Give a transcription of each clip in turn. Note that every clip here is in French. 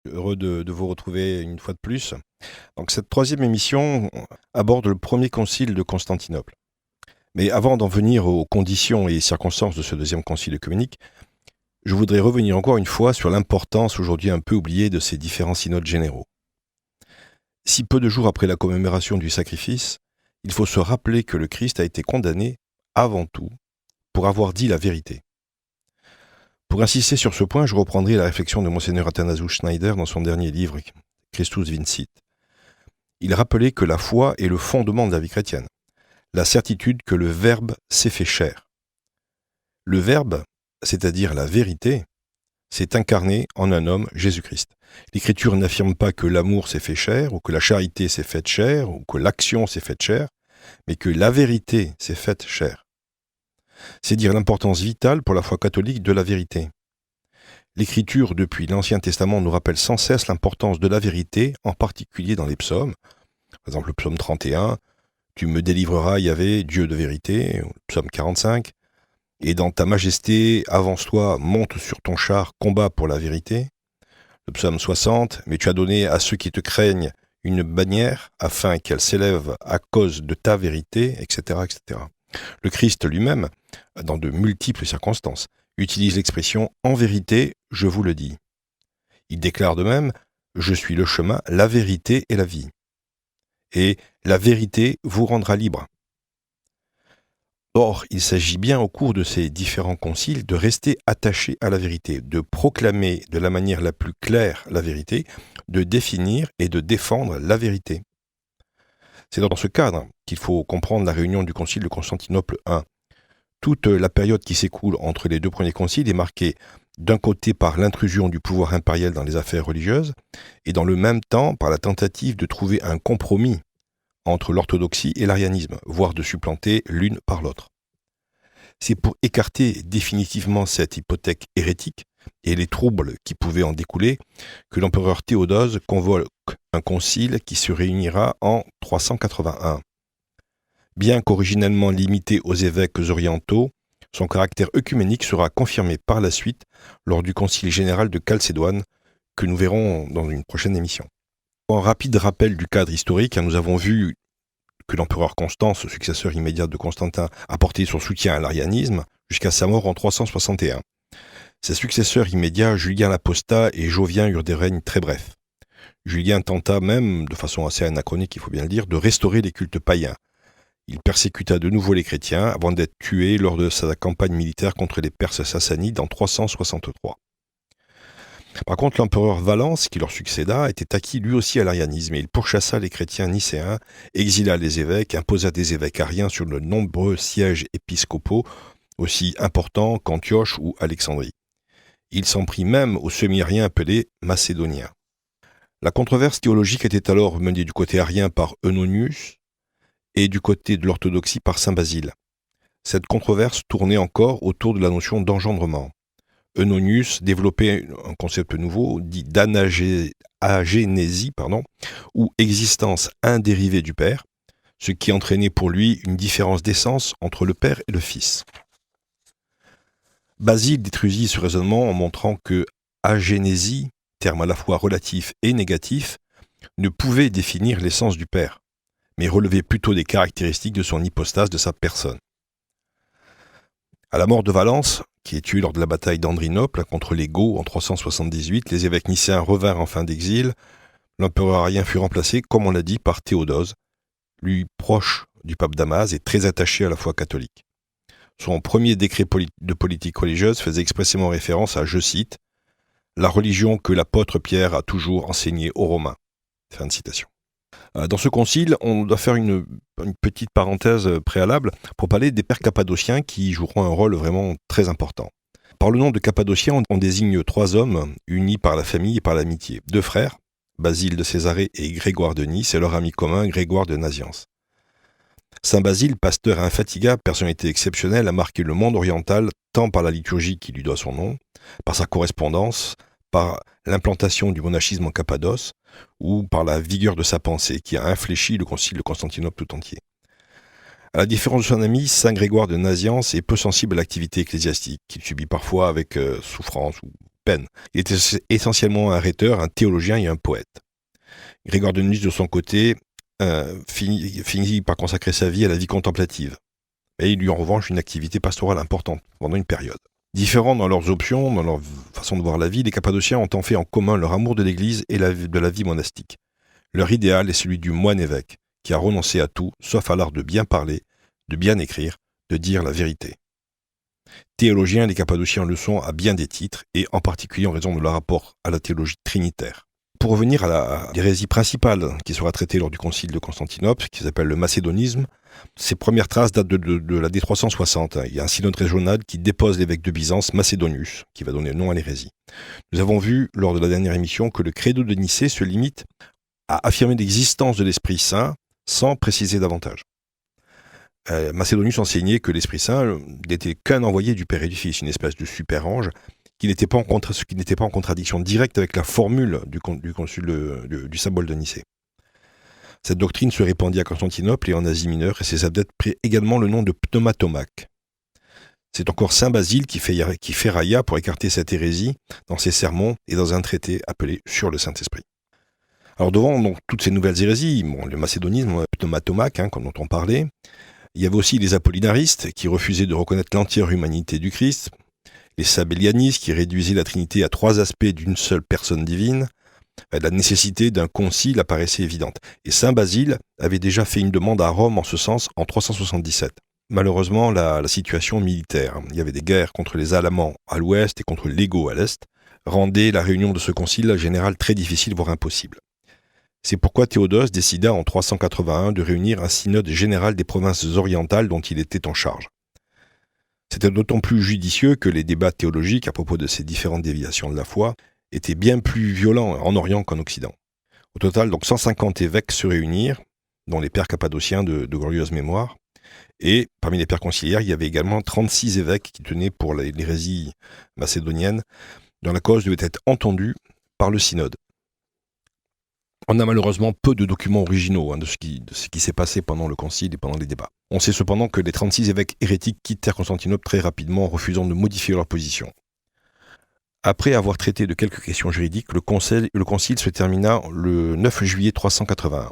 Heureux de vous retrouver une fois de plus. Donc cette troisième émission aborde le premier concile de Constantinople. Mais avant d'en venir aux conditions et circonstances de ce deuxième concile œcuménique, je voudrais revenir encore une fois sur l'importance aujourd'hui un peu oubliée de ces différents synodes généraux. Si peu de jours après la commémoration du sacrifice, il faut se rappeler que le Christ a été condamné, avant tout, pour avoir dit la vérité. Pour insister sur ce point, je reprendrai la réflexion de Monseigneur Athanasius Schneider dans son dernier livre, Christus Vincit. Il rappelait que la foi est le fondement de la vie chrétienne, la certitude que le Verbe s'est fait chair. Le Verbe, c'est-à-dire la vérité, s'est incarné en un homme, Jésus-Christ. L'Écriture n'affirme pas que l'amour s'est fait chair, ou que la charité s'est faite chair, ou que l'action s'est faite chair, mais que la vérité s'est faite chair. C'est dire l'importance vitale pour la foi catholique de la vérité. L'Écriture, depuis l'Ancien Testament, nous rappelle sans cesse l'importance de la vérité, en particulier dans les psaumes. Par exemple, le psaume 31, « Tu me délivreras, Yahvé, Dieu de vérité », le psaume 45, « Et dans ta majesté, avance-toi, monte sur ton char, combat pour la vérité », le psaume 60, « Mais tu as donné à ceux qui te craignent une bannière, afin qu'elle s'élève à cause de ta vérité, etc., etc. » Le Christ lui-même, dans de multiples circonstances, utilise l'expression « en vérité, je vous le dis ». Il déclare de même « Je suis le chemin, la vérité et la vie ». Et « la vérité vous rendra libre ». Or, il s'agit bien au cours de ces différents conciles de rester attaché à la vérité, de proclamer de la manière la plus claire la vérité, de définir et de défendre la vérité. C'est dans ce cadre qu'il faut comprendre la réunion du concile de Constantinople I. Toute la période qui s'écoule entre les deux premiers conciles est marquée d'un côté par l'intrusion du pouvoir impérial dans les affaires religieuses et dans le même temps par la tentative de trouver un compromis entre l'orthodoxie et l'arianisme, voire de supplanter l'une par l'autre. C'est pour écarter définitivement cette hypothèque hérétique et les troubles qui pouvaient en découler que l'empereur Théodose convoque un concile qui se réunira en 381. Bien qu'originellement limité aux évêques orientaux, son caractère œcuménique sera confirmé par la suite lors du concile général de Chalcédoine que nous verrons dans une prochaine émission. En rapide rappel du cadre historique, nous avons vu que l'empereur Constance, successeur immédiat de Constantin, apportait son soutien à l'arianisme jusqu'à sa mort en 361. Ses successeurs immédiats, Julien l'Apostat et Jovien, eurent des règnes très brefs. Julien tenta même, de façon assez anachronique il faut bien le dire, de restaurer les cultes païens. Il persécuta de nouveau les chrétiens avant d'être tué lors de sa campagne militaire contre les Perses sassanides en 363. Par contre, l'empereur Valens, qui leur succéda, était acquis lui aussi à l'arianisme et il pourchassa les chrétiens nicéens, exila les évêques, imposa des évêques ariens sur de nombreux sièges épiscopaux, aussi importants qu'Antioche ou Alexandrie. Il s'en prit même aux semi-ariens appelés macédoniens. La controverse théologique était alors menée du côté arien par Eunonius et du côté de l'orthodoxie par saint Basile. Cette controverse tournait encore autour de la notion d'engendrement. Eunonius développait un concept nouveau, dit d'anagénésie, ou existence indérivée du Père, ce qui entraînait pour lui une différence d'essence entre le Père et le Fils. Basile détruisit ce raisonnement en montrant que agénésie, terme à la fois relatif et négatif, ne pouvait définir l'essence du Père, mais relevait plutôt des caractéristiques de son hypostase, de sa personne. À la mort de Valens, qui est tué lors de la bataille d'Andrinople contre les Goths en 378, les évêques nicéens revinrent en fin d'exil. L'empereur arien fut remplacé, comme on l'a dit, par Théodose, lui proche du pape Damas et très attaché à la foi catholique. Son premier décret de politique religieuse faisait expressément référence à, je cite, « la religion que l'apôtre Pierre a toujours enseignée aux Romains ». Fin de citation. Dans ce concile, on doit faire une petite parenthèse préalable pour parler des pères cappadociens qui joueront un rôle vraiment très important. Par le nom de Cappadociens, on désigne trois hommes unis par la famille et par l'amitié. Deux frères, Basile de Césarée et Grégoire de Nice, et leur ami commun, Grégoire de Naziance. Saint Basile, pasteur infatigable, personnalité exceptionnelle, a marqué le monde oriental tant par la liturgie qui lui doit son nom, par sa correspondance, par l'implantation du monachisme en Cappadoce, ou par la vigueur de sa pensée qui a infléchi le concile de Constantinople tout entier. À la différence de son ami, saint Grégoire de Naziance est peu sensible à l'activité ecclésiastique, qu'il subit parfois avec souffrance ou peine. Il était essentiellement un rhéteur, un théologien et un poète. Grégoire de Nysse, de son côté, finit par consacrer sa vie à la vie contemplative. Et il eut en revanche une activité pastorale importante pendant une période. Différents dans leurs options, dans leur façon de voir la vie, les Cappadociens ont en fait en commun leur amour de l'Église et de la vie monastique. Leur idéal est celui du moine-évêque, qui a renoncé à tout, sauf à l'art de bien parler, de bien écrire, de dire la vérité. Théologiens, les Cappadociens le sont à bien des titres, et en particulier en raison de leur rapport à la théologie trinitaire. Pour revenir à l'hérésie principale qui sera traitée lors du concile de Constantinople, qui s'appelle le macédonisme, ses premières traces datent de la D360. Il y a un synode régional qui dépose l'évêque de Byzance, Macédonius, qui va donner nom à l'hérésie. Nous avons vu lors de la dernière émission que le credo de Nicée se limite à affirmer l'existence de l'Esprit Saint sans préciser davantage. Macédonius enseignait que l'Esprit Saint n'était qu'un envoyé du Père et du Fils, une espèce de super-ange, qui n'était pas en contradiction directe avec la formule du symbole de Nicée. Cette doctrine se répandit à Constantinople et en Asie mineure, et ses adeptes prirent également le nom de pneumatomaques. C'est encore saint Basile qui ferrailla pour écarter cette hérésie dans ses sermons et dans un traité appelé Sur le Saint-Esprit. Alors devant donc, toutes ces nouvelles hérésies, le macédonisme, pneumatomaque, dont on parlait, il y avait aussi les apollinaristes qui refusaient de reconnaître l'entière humanité du Christ, les sabellianistes qui réduisaient la Trinité à 3 aspects d'une seule personne divine. La nécessité d'un concile apparaissait évidente. Et saint Basile avait déjà fait une demande à Rome en ce sens en 377. Malheureusement, la situation militaire, il y avait des guerres contre les Alamans à l'ouest et contre les Goths à l'est, rendait la réunion de ce concile général très difficile, voire impossible. C'est pourquoi Théodose décida en 381 de réunir un synode général des provinces orientales dont il était en charge. C'était d'autant plus judicieux que les débats théologiques à propos de ces différentes déviations de la foi étaient bien plus violents en Orient qu'en Occident. Au total, donc 150 évêques se réunirent, dont les pères cappadociens de glorieuse mémoire, et parmi les pères conciliaires, il y avait également 36 évêques qui tenaient pour l'hérésie macédonienne, dont la cause devait être entendue par le synode. On a malheureusement peu de documents originaux de ce qui s'est passé pendant le concile et pendant les débats. On sait cependant que les 36 évêques hérétiques quittèrent Constantinople très rapidement en refusant de modifier leur position. Après avoir traité de quelques questions juridiques, le concile se termina le 9 juillet 381.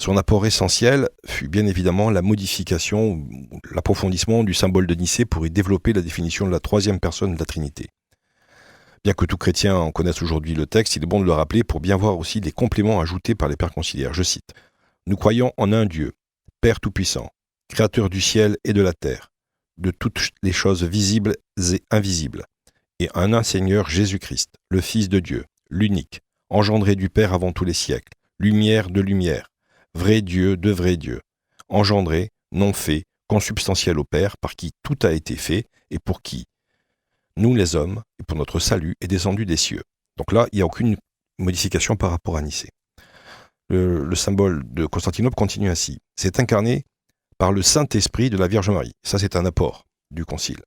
Son apport essentiel fut bien évidemment la modification, l'approfondissement du symbole de Nicée pour y développer la définition de la troisième personne de la Trinité. Bien que tout chrétien en connaisse aujourd'hui le texte, il est bon de le rappeler pour bien voir aussi les compléments ajoutés par les pères conciliaires. Je cite : « Nous croyons en un Dieu, Père Tout-Puissant, Créateur du ciel et de la terre, de toutes les choses visibles et invisibles, et en un Seigneur Jésus-Christ, le Fils de Dieu, l'unique, engendré du Père avant tous les siècles, lumière de lumière, vrai Dieu de vrai Dieu, engendré, non fait, consubstantiel au Père, par qui tout a été fait, et pour qui nous les hommes, et pour notre salut, est descendu des cieux. » Donc là, il n'y a aucune modification par rapport à Nicée. Le symbole de Constantinople continue ainsi. C'est incarné par le Saint-Esprit de la Vierge Marie. Ça, c'est un apport du Concile.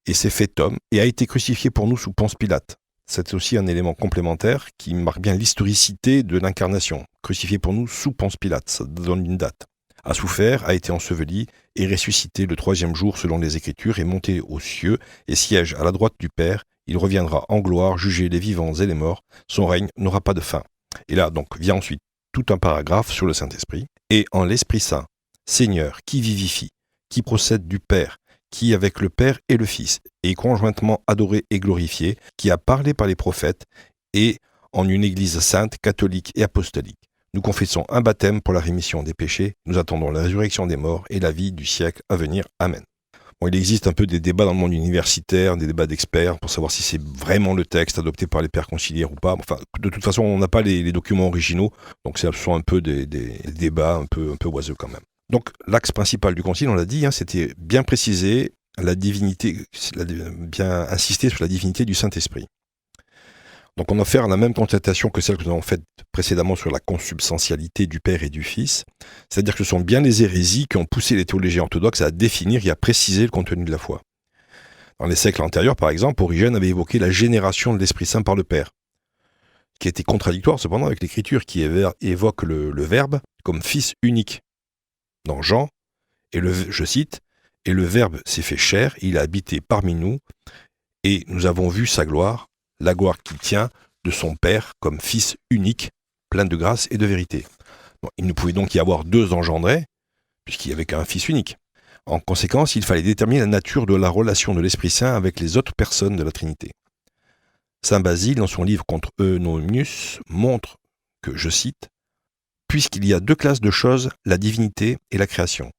Et s'est fait homme et a été crucifié pour nous sous Ponce Pilate. C'est aussi un élément complémentaire qui marque bien l'historicité de l'incarnation. Crucifié pour nous sous Ponce Pilate, ça donne une date. A souffert, a été enseveli et ressuscité le 3e jour selon les Écritures et monté aux cieux et siège à la droite du Père. Il reviendra en gloire juger les vivants et les morts. Son règne n'aura pas de fin. Et là, donc, vient ensuite tout un paragraphe sur le Saint-Esprit. Et en l'Esprit Saint, Seigneur, qui vivifie, qui procède du Père, qui avec le Père et le Fils est conjointement adoré et glorifié, qui a parlé par les prophètes et en une Église sainte, catholique et apostolique. Nous confessons un baptême pour la rémission des péchés. Nous attendons la résurrection des morts et la vie du siècle à venir. Amen. Bon, il existe un peu des débats dans le monde universitaire, des débats d'experts pour savoir si c'est vraiment le texte adopté par les pères conciliaires ou pas. Enfin, de toute façon, on n'a pas les documents originaux, donc ce sont un peu des débats un peu oiseux quand même. Donc l'axe principal du concile, on l'a dit, c'était bien préciser la divinité, bien insister sur la divinité du Saint-Esprit. Donc on va faire la même constatation que celle que nous avons faite précédemment sur la consubstantialité du Père et du Fils, c'est-à-dire que ce sont bien les hérésies qui ont poussé les théologiens orthodoxes à définir et à préciser le contenu de la foi. Dans les siècles antérieurs, par exemple, Origène avait évoqué la génération de l'Esprit Saint par le Père, qui était contradictoire cependant avec l'Écriture qui évoque le Verbe comme Fils unique. Dans Jean, je cite, « Et le Verbe s'est fait chair, il a habité parmi nous, et nous avons vu sa gloire, la gloire qui tient de son Père comme Fils unique, plein de grâce et de vérité. Bon, il ne pouvait donc y avoir deux engendrés, puisqu'il n'y avait qu'un Fils unique. En conséquence, il fallait déterminer la nature de la relation de l'Esprit Saint avec les autres personnes de la Trinité. Saint Basile, dans son livre Contre Eunomius, montre que, je cite, « Puisqu'il y a deux classes de choses, la divinité et la création,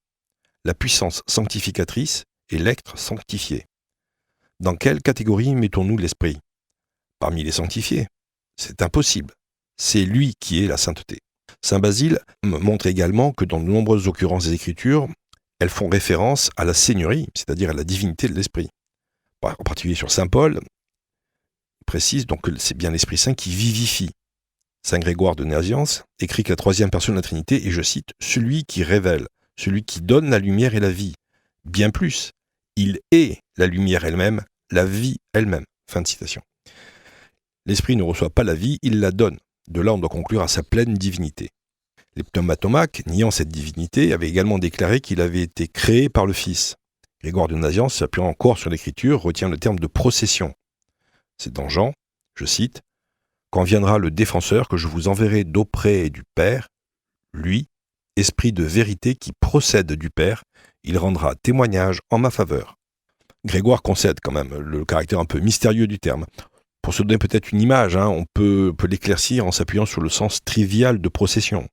la puissance sanctificatrice et l'être sanctifié. Dans quelle catégorie mettons-nous l'Esprit ? Parmi les sanctifiés. C'est impossible. C'est lui qui est la sainteté. » Saint Basile montre également que dans de nombreuses occurrences des Écritures, elles font référence à la seigneurie, c'est-à-dire à la divinité de l'Esprit. En particulier sur Saint Paul, il précise donc que c'est bien l'Esprit Saint qui vivifie. Saint Grégoire de Nazianze écrit que la troisième personne de la Trinité est, je cite, « celui qui révèle, celui qui donne la lumière et la vie. Bien plus, il est la lumière elle-même, la vie elle-même. » Fin de citation. L'Esprit ne reçoit pas la vie, il la donne. De là, on doit conclure à sa pleine divinité. Les pneumatomaques, niant cette divinité, avaient également déclaré qu'il avait été créé par le Fils. Grégoire de Nazianze, s'appuyant encore sur l'Écriture, retient le terme de procession. C'est dans Jean, je cite, « Quand viendra le défenseur que je vous enverrai d'auprès du Père, lui, esprit de vérité qui procède du Père, il rendra témoignage en ma faveur. » Grégoire concède quand même le caractère un peu mystérieux du terme. Pour se donner peut-être une image, on peut l'éclaircir en s'appuyant sur le sens trivial de procession.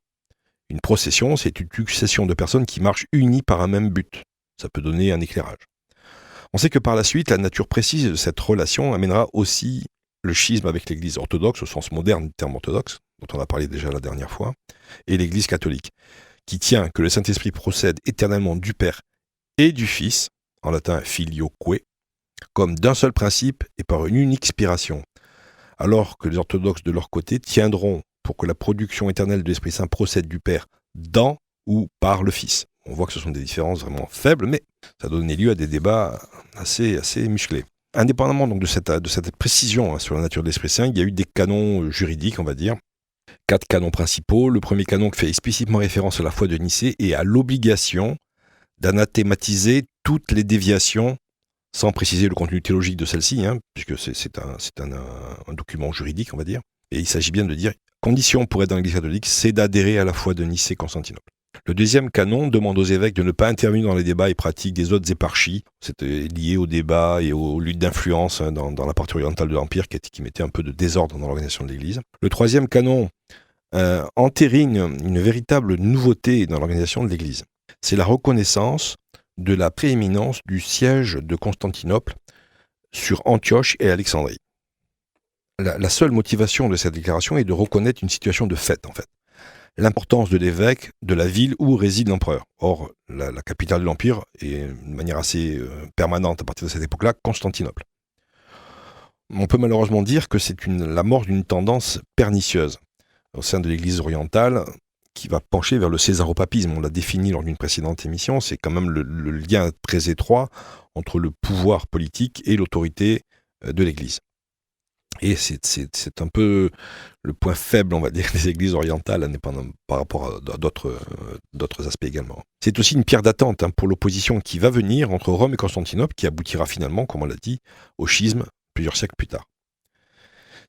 Une procession, c'est une succession de personnes qui marchent unies par un même but. Ça peut donner un éclairage. On sait que par la suite, la nature précise de cette relation amènera aussi le schisme avec l'Église orthodoxe, au sens moderne du terme orthodoxe, dont on a parlé déjà la dernière fois, et l'Église catholique, qui tient que le Saint-Esprit procède éternellement du Père et du Fils, en latin filioque, comme d'un seul principe et par une unique spiration, alors que les orthodoxes de leur côté tiendront pour que la production éternelle de l'Esprit Saint procède du Père dans ou par le Fils. On voit que ce sont des différences vraiment faibles, mais ça a donné lieu à des débats assez musclés. Indépendamment donc de cette précision sur la nature de l'Esprit Saint, il y a eu des canons juridiques, on va dire. 4 canons principaux. Le premier canon qui fait explicitement référence à la foi de Nicée et à l'obligation d'anathématiser toutes les déviations, sans préciser le contenu théologique de celle-ci, puisque c'est un document juridique, on va dire. Et il s'agit bien de dire, condition pour être dans l'Église catholique, c'est d'adhérer à la foi de Nicée-Constantinople. Le deuxième canon demande aux évêques de ne pas intervenir dans les débats et pratiques des autres éparchies. C'était lié au débat et aux luttes d'influence dans la partie orientale de l'Empire qui mettait un peu de désordre dans l'organisation de l'Église. Le troisième canon entérine une véritable nouveauté dans l'organisation de l'Église. C'est la reconnaissance de la prééminence du siège de Constantinople sur Antioche et Alexandrie. La seule motivation de cette déclaration est de reconnaître une situation de fait, en fait. L'importance de l'évêque de la ville où réside l'empereur. Or, la capitale de l'Empire est de manière assez permanente à partir de cette époque-là, Constantinople. On peut malheureusement dire que c'est la mort d'une tendance pernicieuse au sein de l'Église orientale qui va pencher vers le césaropapisme. On l'a défini lors d'une précédente émission, c'est quand même le lien très étroit entre le pouvoir politique et l'autorité de l'Église. Et c'est un peu le point faible, on va dire, des églises orientales, indépendamment par rapport à d'autres aspects également. C'est aussi une pierre d'attente pour l'opposition qui va venir entre Rome et Constantinople, qui aboutira finalement, comme on l'a dit, au schisme plusieurs siècles plus tard.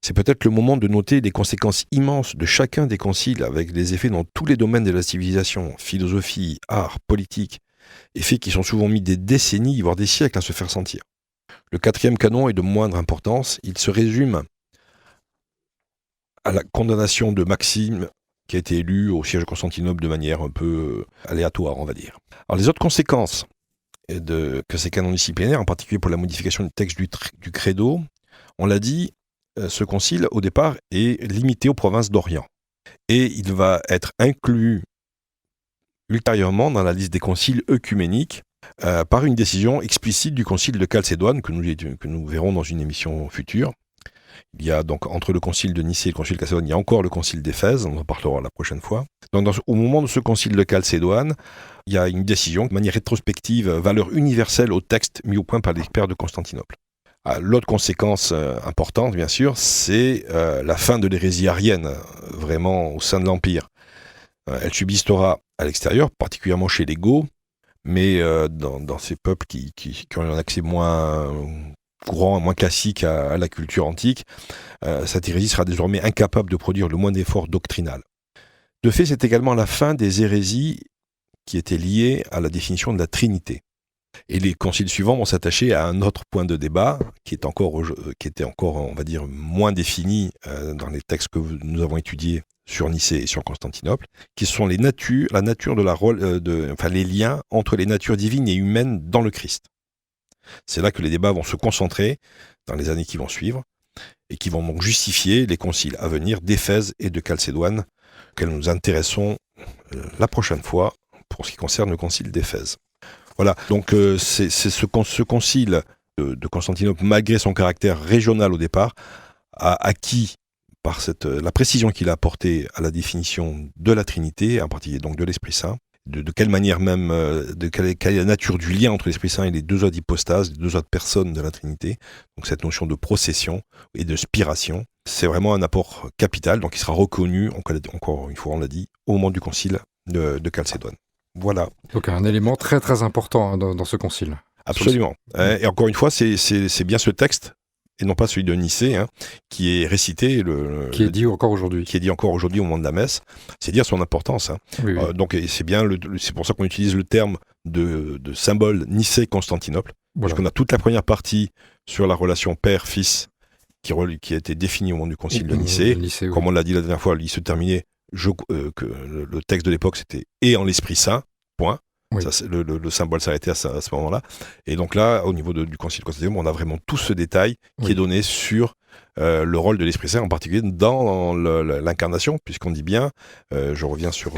C'est peut-être le moment de noter les conséquences immenses de chacun des conciles, avec des effets dans tous les domaines de la civilisation, philosophie, art, politique, effets qui sont souvent mis des décennies, voire des siècles à se faire sentir. Le quatrième canon est de moindre importance. Il se résume à la condamnation de Maxime, qui a été élu au siège de Constantinople de manière un peu aléatoire, on va dire. Alors les autres conséquences que ces canons disciplinaires, en particulier pour la modification du texte du credo, on l'a dit, ce concile, au départ, est limité aux provinces d'Orient. Et il va être inclus ultérieurement dans la liste des conciles œcuméniques, par une décision explicite du concile de Chalcédoine, que nous verrons dans une émission future. Il y a donc, entre le concile de Nicée et le concile de Chalcédoine, il y a encore le concile d'Éphèse, on en parlera la prochaine fois. Donc au moment de ce concile de Chalcédoine, il y a une décision, de manière rétrospective, valeur universelle au texte mis au point par les pères de Constantinople. L'autre conséquence importante, bien sûr, c'est la fin de l'hérésie arienne, vraiment au sein de l'Empire. Elle subsistera à l'extérieur, particulièrement chez les Goths, mais dans ces peuples qui ont un accès moins courant, moins classique à la culture antique, cette hérésie sera désormais incapable de produire le moindre effort doctrinal. De fait, c'est également la fin des hérésies qui étaient liées à la définition de la Trinité. Et les conciles suivants vont s'attacher à un autre point de débat qui était encore, on va dire, moins défini dans les textes que nous avons étudiés sur Nicée et sur Constantinople, qui sont la nature de les liens entre les natures divines et humaines dans le Christ. C'est là que les débats vont se concentrer dans les années qui vont suivre et qui vont donc justifier les conciles à venir d'Éphèse et de Chalcédoine, auxquels nous nous intéressons la prochaine fois pour ce qui concerne le concile d'Éphèse. Voilà, donc c'est ce concile de Constantinople, malgré son caractère régional au départ, a acquis par la précision qu'il a apportée à la définition de la Trinité, en particulier donc de l'Esprit Saint, de quelle manière même, quelle est la nature du lien entre l'Esprit Saint et les deux autres hypostases, les deux autres personnes de la Trinité, donc cette notion de procession et de spiration, c'est vraiment un apport capital, donc il sera reconnu, encore une fois on l'a dit, au moment du concile de Chalcédoine. Voilà. Donc un élément très très important dans ce concile. Absolument. Et encore une fois, c'est bien ce texte, et non pas celui de Nicée, qui est récité. Qui est dit encore aujourd'hui. Qui est dit encore aujourd'hui au moment de la messe. C'est dire son importance. Oui, oui. Donc c'est bien, c'est pour ça qu'on utilise le terme de symbole Nicée-Constantinople. Voilà. Parce qu'on a toute la première partie sur la relation père-fils qui a été définie au moment du concile de Nicée. Comme on l'a dit la dernière fois, il se terminait que le texte de l'époque c'était « et en l'Esprit Saint », point. Oui. Ça, le symbole s'arrêtait à ce moment-là. Et donc là, au niveau du concile de Constantinople, on a vraiment tout ce détail qui est donné sur le rôle de l'Esprit Saint, en particulier dans l'incarnation, puisqu'on dit bien, je reviens sur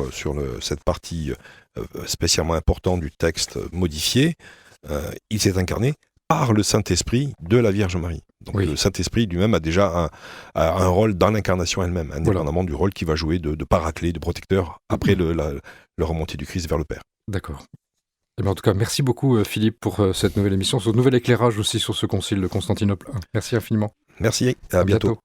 cette partie spécialement importante du texte modifié, il s'est incarné par le Saint-Esprit de la Vierge Marie. Donc le Saint-Esprit lui-même a déjà un rôle dans l'incarnation elle-même, indépendamment du rôle qu'il va jouer de paraclet, de protecteur, après le remontée du Christ vers le Père. D'accord. Eh bien, en tout cas, merci beaucoup Philippe pour cette nouvelle émission, ce nouvel éclairage aussi sur ce concile de Constantinople. Merci infiniment. Merci, à bientôt.